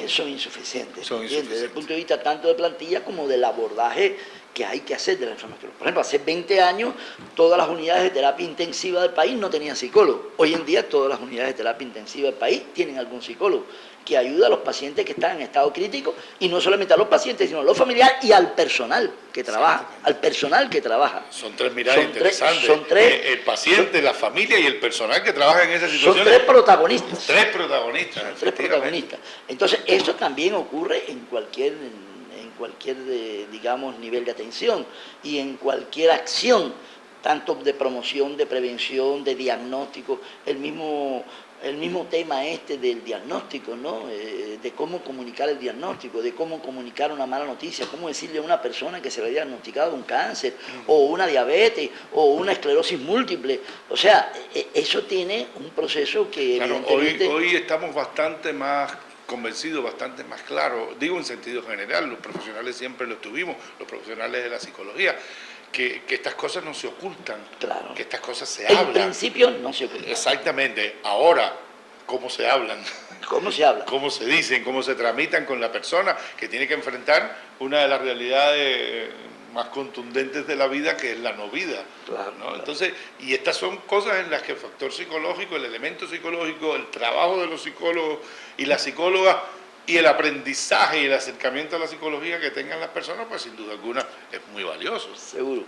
son insuficientes. Desde el punto de vista tanto de plantilla como del abordaje que hay que hacer de la enfermedad crónica. Por ejemplo, hace 20 años todas las unidades de terapia intensiva del país no tenían psicólogo. Hoy en día todas las unidades de terapia intensiva del país tienen algún psicólogo que ayuda a los pacientes que están en estado crítico, y no solamente a los pacientes, sino a los familiares y al personal que trabaja. Son tres miradas interesantes. El paciente, la familia y el personal que trabaja en esa situación. Son tres protagonistas. Tres protagonistas. Entonces, eso también ocurre en cualquier digamos, nivel de atención y en cualquier acción, tanto de promoción, de prevención, de diagnóstico. El mismo el mismo tema este del diagnóstico, ¿no? De cómo comunicar el diagnóstico, de cómo comunicar una mala noticia, cómo decirle a una persona que se le ha diagnosticado un cáncer, o una diabetes, o una esclerosis múltiple. O sea, eso tiene un proceso que Claro, evidentemente... hoy estamos bastante más convencidos, bastante más claros, digo en sentido general, los profesionales siempre lo tuvimos, los profesionales de la psicología, que estas cosas no se ocultan, Claro. que estas cosas se En hablan. principio no se oculta. Exactamente. Ahora, ¿cómo se hablan? ¿Cómo se habla? ¿Cómo se dicen? ¿Cómo se tramitan con la persona que tiene que enfrentar una de las realidades más contundentes de la vida, que es la no vida? Claro, ¿no? claro. Entonces, y estas son cosas en las que el factor psicológico, el elemento psicológico, el trabajo de los psicólogos y las psicólogas, y el aprendizaje y el acercamiento a la psicología que tengan las personas, pues sin duda alguna es muy valioso. Seguro.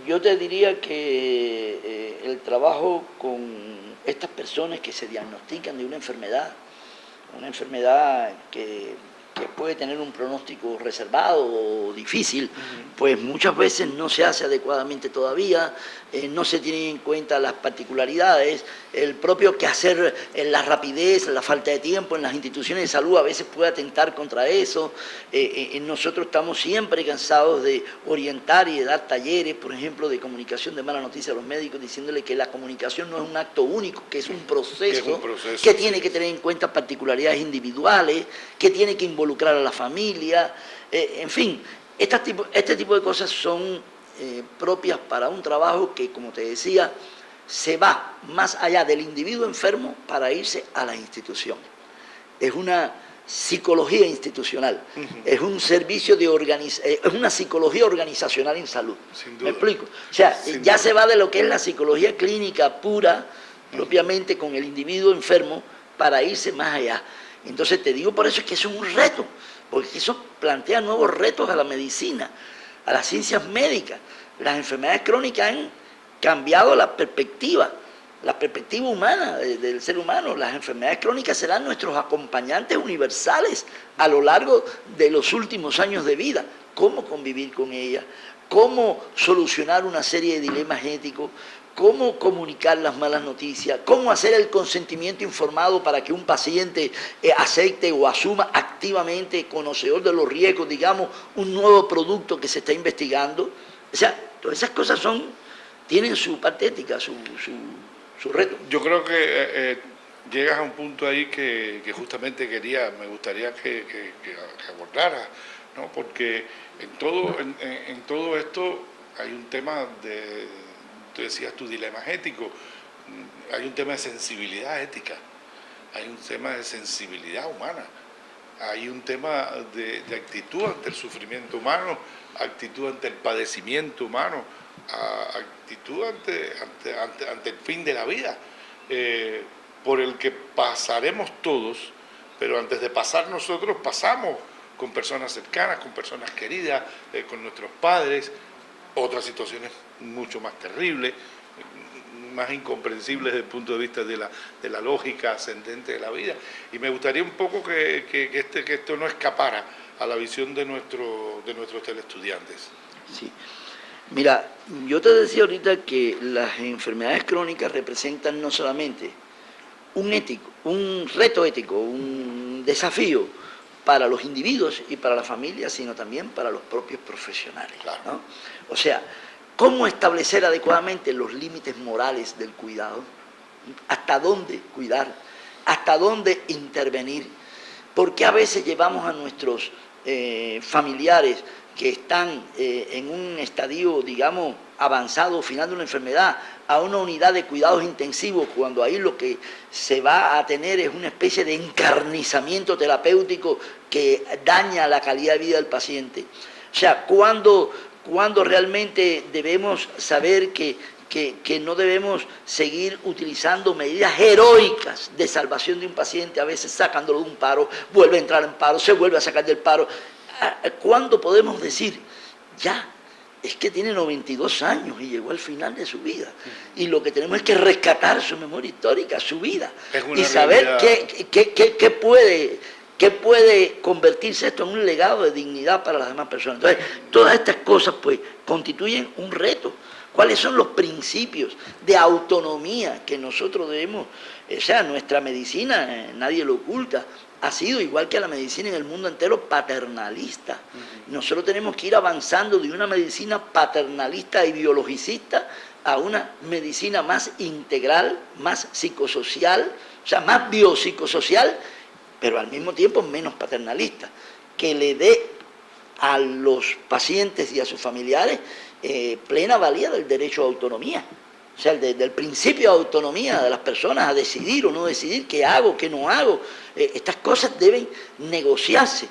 Yo te diría que el trabajo con estas personas que se diagnostican de una enfermedad que puede tener un pronóstico reservado o difícil, pues muchas veces no se hace adecuadamente todavía, no se tienen en cuenta las particularidades, el propio quehacer, la rapidez, la falta de tiempo en las instituciones de salud a veces puede atentar contra eso. Nosotros estamos siempre cansados de orientar y de dar talleres, por ejemplo, de comunicación de mala noticia a los médicos, diciéndole que la comunicación no es un acto único, que es un proceso, que tiene que tener en cuenta particularidades individuales, que tiene que involucrar a la familia, en fin, este tipo de cosas son propias para un trabajo que, como te decía, se va más allá del individuo enfermo para irse a la institución. Es una psicología institucional, es un servicio es una psicología organizacional en salud. Sin duda. ¿Me explico? O sea, Sin ya duda. se va de lo que es la psicología clínica pura, propiamente con el individuo enfermo, para irse más allá. Entonces te digo por eso es que eso es un reto, porque eso plantea nuevos retos a la medicina, a las ciencias médicas. Las enfermedades crónicas han cambiado la perspectiva humana del ser humano. Las enfermedades crónicas serán nuestros acompañantes universales a lo largo de los últimos años de vida. Cómo convivir con ellas, cómo solucionar una serie de dilemas éticos, cómo comunicar las malas noticias, cómo hacer el consentimiento informado para que un paciente acepte o asuma activamente, conocedor de los riesgos, digamos, un nuevo producto que se está investigando. O sea, todas esas cosas tienen su parte ética, su reto. Yo creo que llegas a un punto ahí que justamente me gustaría que abordaras, ¿no? Porque en todo esto hay un tema tú decías tu dilemas éticos, hay un tema de sensibilidad ética, hay un tema de sensibilidad humana, hay un tema de actitud ante el sufrimiento humano, actitud ante el padecimiento humano, actitud ante el fin de la vida, por el que pasaremos todos, pero antes de pasar nosotros pasamos con personas cercanas, con personas queridas, con nuestros padres, otras situaciones mucho más terribles, más incomprensibles desde el punto de vista de la lógica ascendente de la vida. Y me gustaría un poco que esto no escapara a la visión de nuestros teleestudiantes. Sí. Mira, yo te decía ahorita que las enfermedades crónicas representan no solamente un reto ético, un desafío para los individuos y para la familia, sino también para los propios profesionales, ¿no? O sea, ¿cómo establecer adecuadamente los límites morales del cuidado? ¿Hasta dónde cuidar? ¿Hasta dónde intervenir? Porque a veces llevamos a nuestros familiares que están en un estadio, digamos, avanzado, final de una enfermedad, a una unidad de cuidados intensivos, cuando ahí lo que se va a tener es una especie de encarnizamiento terapéutico que daña la calidad de vida del paciente? O sea, cuando realmente debemos saber que no debemos seguir utilizando medidas heroicas de salvación de un paciente, a veces sacándolo de un paro, vuelve a entrar en paro, se vuelve a sacar del paro. ¿Cuándo podemos decir, ya, es que tiene 92 años y llegó al final de su vida? Y lo que tenemos es que rescatar su memoria histórica, su vida, y saber qué puede convertirse esto en un legado de dignidad para las demás personas. Entonces, todas estas cosas pues constituyen un reto, cuáles son los principios de autonomía que nosotros debemos, o sea, nuestra medicina, nadie lo oculta, ha sido, igual que la medicina en el mundo entero, paternalista. Nosotros tenemos que ir avanzando de una medicina paternalista y biologicista a una medicina más integral, más psicosocial, o sea, más biopsicosocial, pero al mismo tiempo menos paternalista, que le dé a los pacientes y a sus familiares plena valía del derecho a autonomía. O sea, del principio de autonomía de las personas a decidir o no decidir qué hago, qué no hago. Estas cosas deben negociarse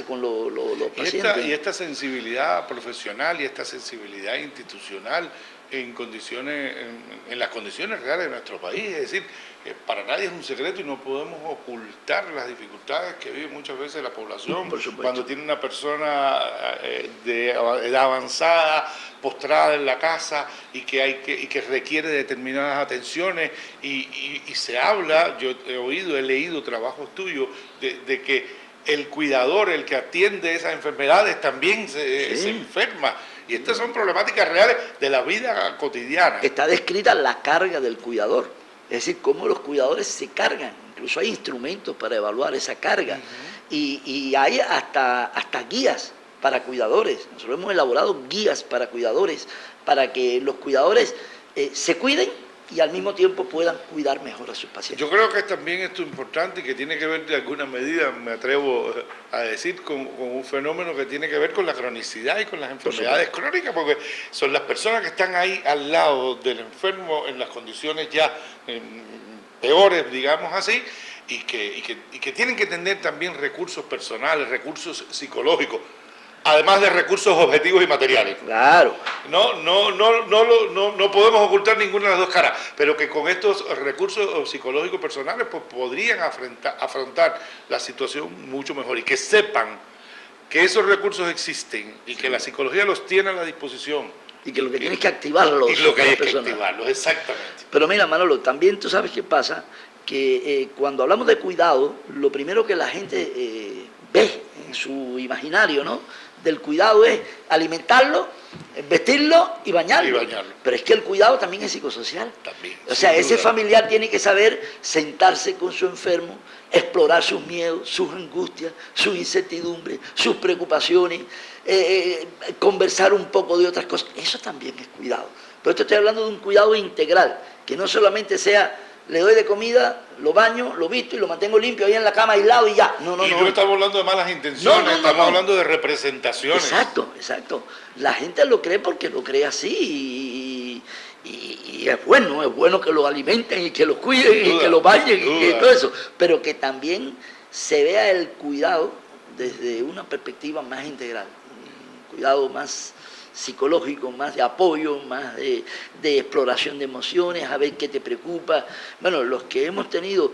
con los pacientes. Y esta sensibilidad profesional y esta sensibilidad institucional en las condiciones reales de nuestro país, es decir, para nadie es un secreto y no podemos ocultar las dificultades que vive muchas veces la población cuando tiene una persona de edad avanzada postrada en la casa y que requiere determinadas atenciones y se habla, yo he leído trabajos tuyos de que el cuidador, el que atiende esas enfermedades también se enferma. Y estas son problemáticas reales de la vida cotidiana. Está descrita la carga del cuidador, es decir, cómo los cuidadores se cargan. Incluso hay instrumentos para evaluar esa carga. Y hay hasta guías para cuidadores. Nosotros hemos elaborado guías para cuidadores, para que los cuidadores se cuiden y al mismo tiempo puedan cuidar mejor a sus pacientes. Yo creo que también esto es importante y que tiene que ver de alguna medida, me atrevo a decir, con un fenómeno que tiene que ver con la cronicidad y con las enfermedades crónicas, porque son las personas que están ahí al lado del enfermo en las condiciones ya peores, digamos así, y que tienen que tener también recursos personales, recursos psicológicos, además de recursos objetivos y materiales. Claro. No podemos ocultar ninguna de las dos caras, pero que con estos recursos psicológicos personales pues podrían afrontar la situación mucho mejor y que sepan que esos recursos existen y que la psicología los tiene a la disposición. Y que lo que tienes que activarlos. Y lo que hay es que activarlos, exactamente. Pero mira, Manolo, también tú sabes qué pasa, que cuando hablamos de cuidado, lo primero que la gente ve en su imaginario, ¿no?, del cuidado es alimentarlo, vestirlo y bañarlo. Pero es que el cuidado también es psicosocial. También, o sea, ese familiar tiene que saber sentarse con su enfermo, explorar sus miedos, sus angustias, sus incertidumbres, sus preocupaciones, conversar un poco de otras cosas. Eso también es cuidado. Pero esto estoy hablando de un cuidado integral, que no solamente sea le doy de comida, lo baño, lo visto y lo mantengo limpio ahí en la cama aislado y ya. No. No estamos hablando de malas intenciones, estamos hablando de representaciones. Exacto. La gente lo cree porque lo cree así y es bueno que lo alimenten y que lo cuiden y que lo bañen y todo eso, pero que también se vea el cuidado desde una perspectiva más integral, un cuidado más psicológico, más de apoyo, más de exploración de emociones, a ver qué te preocupa. Bueno, los que hemos tenido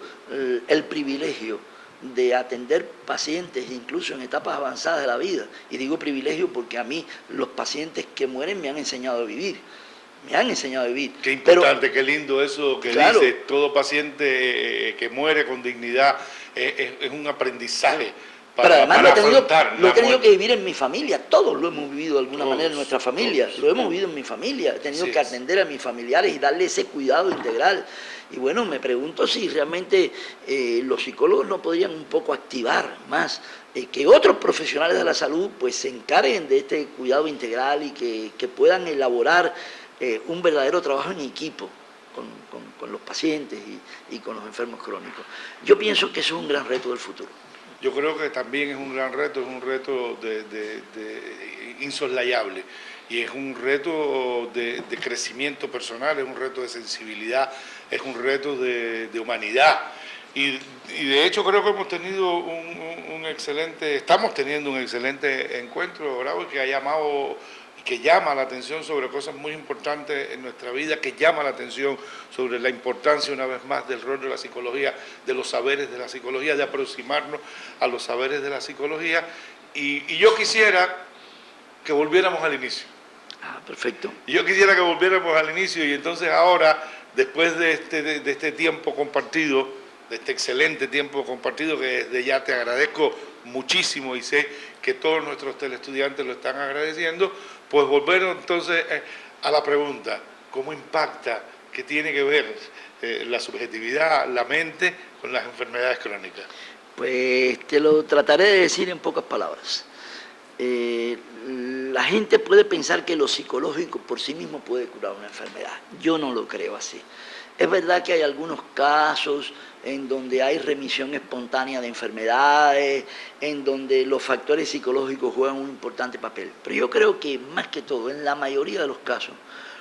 el privilegio de atender pacientes incluso en etapas avanzadas de la vida, y digo privilegio porque a mí los pacientes que mueren me han enseñado a vivir. Qué importante, qué lindo eso que claro, dice, todo paciente que muere con dignidad es un aprendizaje. Pero además lo he tenido que vivir en mi familia, todos lo hemos vivido de alguna manera en nuestra familia, lo hemos vivido en mi familia, he tenido que atender a mis familiares y darle ese cuidado integral. Y bueno, me pregunto si realmente los psicólogos no podrían un poco activar más, que otros profesionales de la salud pues se encarguen de este cuidado integral y que puedan elaborar un verdadero trabajo en equipo con los pacientes y con los enfermos crónicos. Yo pienso que eso es un gran reto del futuro. Yo creo que también es un gran reto, es un reto insoslayable y es un reto de crecimiento personal, es un reto de sensibilidad, es un reto de humanidad. Y de hecho creo que hemos tenido estamos teniendo un excelente encuentro, Bravo, que llama la atención sobre cosas muy importantes en nuestra vida, que llama la atención sobre la importancia, una vez más, del rol de la psicología, de los saberes de la psicología, de aproximarnos a los saberes de la psicología. Y yo quisiera que volviéramos al inicio. Perfecto. Yo quisiera que volviéramos al inicio y entonces ahora, después de este tiempo compartido, de este excelente tiempo compartido, que desde ya te agradezco muchísimo y sé que todos nuestros teleestudiantes lo están agradeciendo, Pues volver entonces a la pregunta, ¿cómo impacta, qué tiene que ver la subjetividad, la mente con las enfermedades crónicas? Pues te lo trataré de decir en pocas palabras. La gente puede pensar que lo psicológico por sí mismo puede curar una enfermedad. Yo no lo creo así. Es verdad que hay algunos casos en donde hay remisión espontánea de enfermedades, en donde los factores psicológicos juegan un importante papel. Pero yo creo que más que todo, en la mayoría de los casos,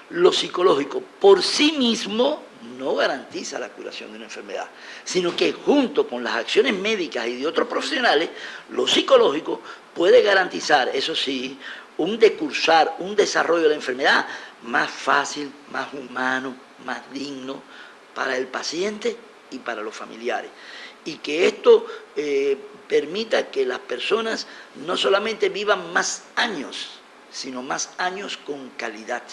lo psicológico por sí mismo no garantiza la curación de una enfermedad, sino que junto con las acciones médicas y de otros profesionales, lo psicológico puede garantizar, eso sí, un decursar, un desarrollo de la enfermedad más fácil, más humano, más digno para el paciente y para los familiares. Y que esto permita que las personas no solamente vivan más años, sino más años con calidad.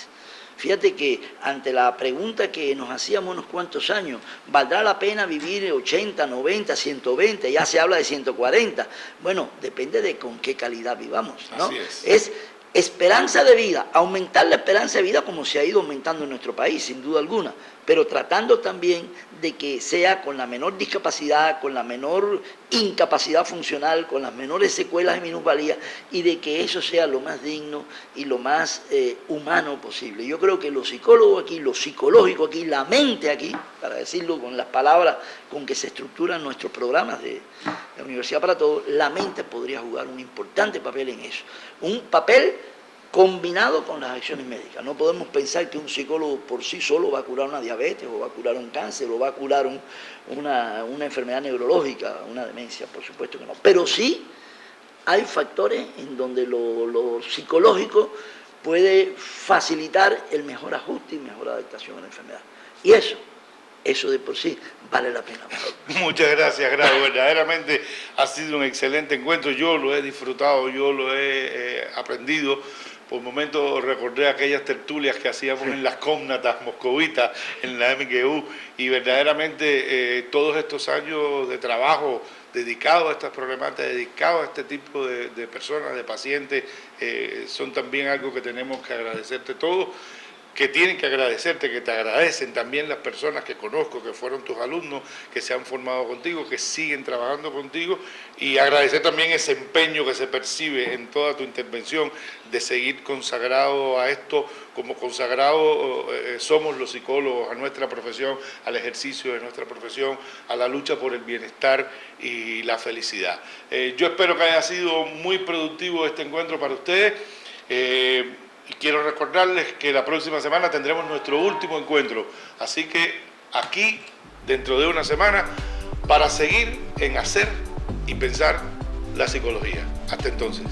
Fíjate que ante la pregunta que nos hacíamos unos cuantos años, ¿valdrá la pena vivir 80, 90, 120? Ya se habla de 140. Bueno, depende de con qué calidad vivamos, ¿no? Así es. Es esperanza de vida, aumentar la esperanza de vida como se ha ido aumentando en nuestro país, sin duda alguna, pero tratando también de que sea con la menor discapacidad, con la menor incapacidad funcional, con las menores secuelas y minusvalías, y de que eso sea lo más digno y lo más humano posible. Yo creo que lo psicólogo aquí, lo psicológico aquí, la mente aquí, para decirlo con las palabras con que se estructuran nuestros programas de la Universidad para Todos, la mente podría jugar un importante papel en eso. Un papel combinado con las acciones médicas. No podemos pensar que un psicólogo por sí solo va a curar una diabetes, o va a curar un cáncer, o va a curar una enfermedad neurológica, una demencia, por supuesto que no. Pero sí hay factores en donde lo psicológico puede facilitar el mejor ajuste y mejor adaptación a la enfermedad. Y eso de por sí vale la pena. Muchas gracias, Grado. Verdaderamente ha sido un excelente encuentro. Yo lo he disfrutado, yo lo he aprendido. Por momentos recordé aquellas tertulias que hacíamos en las cómnatas moscovitas, en la MGU, y verdaderamente todos estos años de trabajo dedicado a estas problemáticas, dedicado a este tipo de personas, de pacientes, son también algo que tenemos que agradecerte todos, que tienen que agradecerte, que te agradecen también las personas que conozco, que fueron tus alumnos, que se han formado contigo, que siguen trabajando contigo, y agradecer también ese empeño que se percibe en toda tu intervención de seguir consagrado a esto, como consagrados somos los psicólogos, a nuestra profesión, al ejercicio de nuestra profesión, a la lucha por el bienestar y la felicidad. Yo espero que haya sido muy productivo este encuentro para ustedes. Y quiero recordarles que la próxima semana tendremos nuestro último encuentro. Así que aquí, dentro de una semana, para seguir en hacer y pensar la psicología. Hasta entonces.